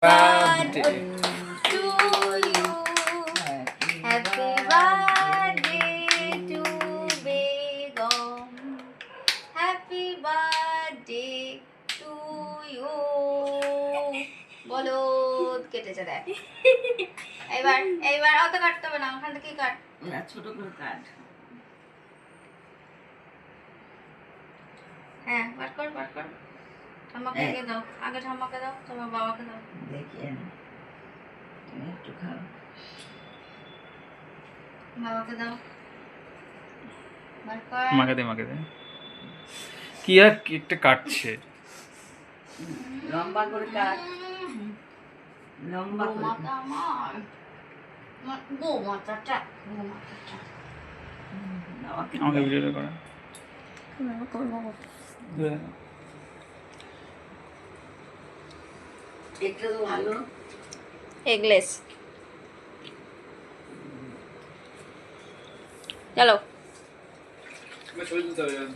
birthday to you. Happy birthday to Begum. Happy birthday to you. বলো কেটেছে দেখ এইবার এইবার অত কাটতে হবে না ওখান থেকে কাট না ছোট করে কাট হ্যাঁ বার কর ঠাম্মাকে আগে দাও আগে ঠাম্মাকে দাও তোমার বাবাকে দাও দেখি তুমি একটু খাও বাবাকে দাও বার কর মাকে দে কি আর কেকটা কাটছে লম্বা করে কাট লম্বা করে মাথা আমার গো মাথাটা আমাকে ভিডিওটা করা এটা তো ভালো এগলেস চলো मैं छोड़ देता हूँ यार